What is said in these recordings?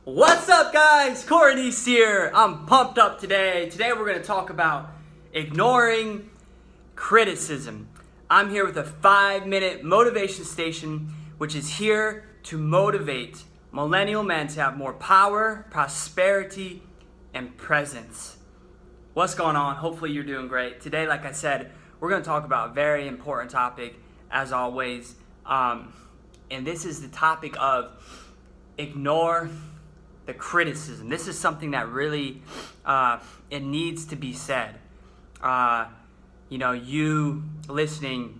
What's up, guys? Courtney's here. I'm pumped up today. Today we're going to talk about ignoring criticism. I'm here with a 5-minute motivation station, which is here to motivate millennial men to have more power, prosperity, and presence. What's going on? Hopefully you're doing great. Today, like I said, we're going to talk about a very important topic, as always. And this is the topic of ignore the criticism. This is something that really, it needs to be said. You listening,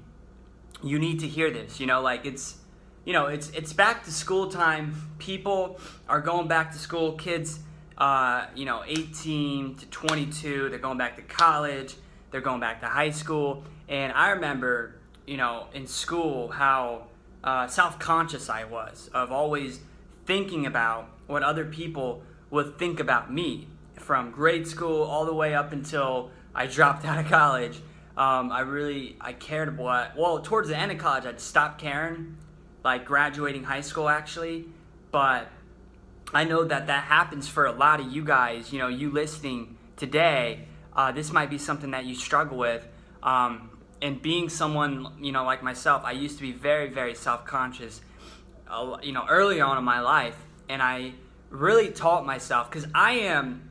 you need to hear this. It's back to school time. People are going back to school. Kids, 18 to 22, they're going back to college. They're going back to high school. And I remember, in school how self-conscious I was of always thinking about what other people would think about me. From grade school all the way up until I dropped out of college, I cared towards the end of college, I'd stopped caring, like graduating high school actually, but I know that happens for a lot of you guys, you listening today. This might be something that you struggle with, and being someone, like myself, I used to be very, very self-conscious, early on in my life, and I really taught myself, because I'm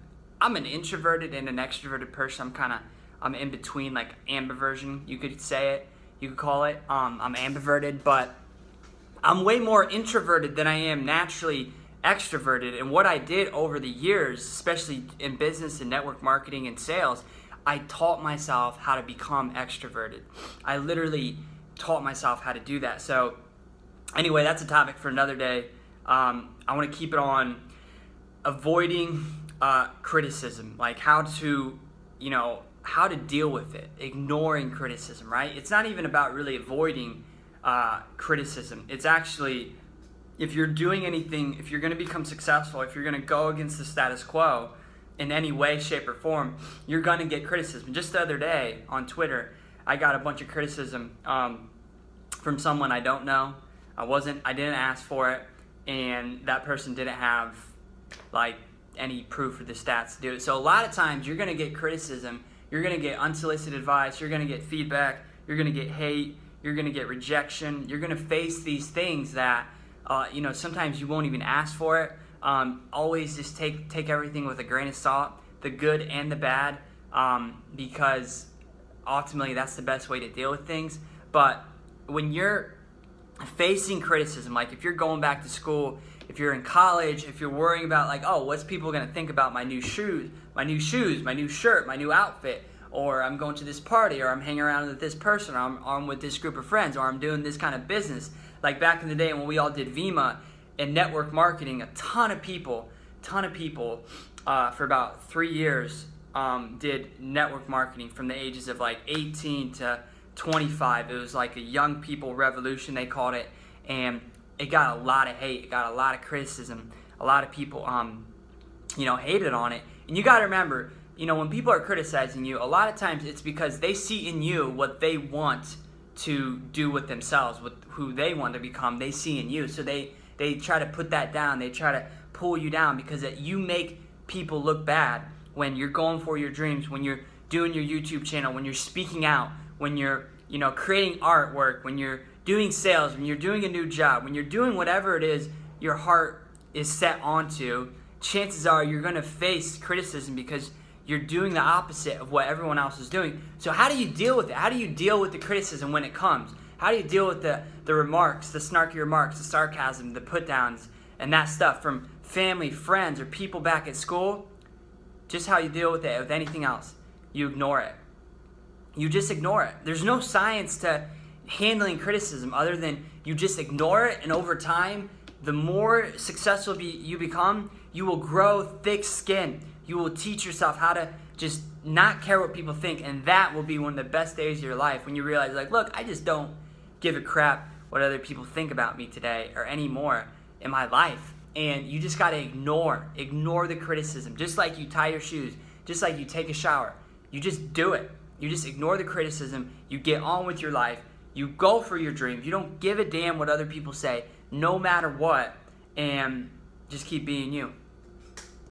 an introverted and an extroverted person. I'm in between, like ambiversion, you could call it. I'm ambiverted, but I'm way more introverted than I am naturally extroverted. And what I did over the years, especially in business and network marketing and sales, I taught myself how to become extroverted. I literally taught myself how to do that. So anyway, that's a topic for another day. I want to keep it on avoiding criticism, like how to deal with it, ignoring criticism, right? It's not even about really avoiding criticism. It's actually, if you're doing anything, if you're going to become successful, if you're going to go against the status quo in any way, shape, or form, you're going to get criticism. Just the other day on Twitter, I got a bunch of criticism from someone I don't know. I didn't ask for it, and that person didn't have like any proof or the stats to do it. So a lot of times you're going to get criticism, you're going to get unsolicited advice, you're going to get feedback, you're going to get hate, you're going to get rejection, you're going to face these things that sometimes you won't even ask for it. Always just take everything with a grain of salt, the good and the bad, because ultimately that's the best way to deal with things. But when you're facing criticism, like if you're going back to school, if you're in college, if you're worrying about like, oh, what's people going to think about my new shoes, my new shirt, my new outfit, or I'm going to this party, or I'm hanging around with this person, or I'm with this group of friends, or I'm doing this kind of business. Like back in the day when we all did VIMA and network marketing, a ton of people for about 3 years did network marketing from the ages of like 18 to 25. It was like a young people revolution, they called it, and it got a lot of hate, it got a lot of criticism. A lot of people hated on it. And you got to remember, when people are criticizing you, a lot of times it's because they see in you what they want to do with themselves, with who they want to become. They see in you, so they try to put that down, they try to pull you down, because you make people look bad when you're going for your dreams, when you're doing your YouTube channel, when you're speaking out, when you're creating artwork, when you're doing sales, when you're doing a new job, when you're doing whatever it is your heart is set onto. Chances are you're going to face criticism because you're doing the opposite of what everyone else is doing. So how do you deal with it? How do you deal with the criticism when it comes? How do you deal with the remarks, the snarky remarks, the sarcasm, the put downs, and that stuff from family, friends, or people back at school? Just how you deal with it with anything else. You ignore it. You just ignore it. There's no science to handling criticism other than you just ignore it, and over time, the more successful you become, you will grow thick skin. You will teach yourself how to just not care what people think, and that will be one of the best days of your life when you realize, like, look, I just don't give a crap what other people think about me today or anymore in my life. And you just got to ignore the criticism, just like you tie your shoes, just like you take a shower. You just do it. You just ignore the criticism. You get on with your life. You go for your dreams. You don't give a damn what other people say, no matter what, and just keep being you.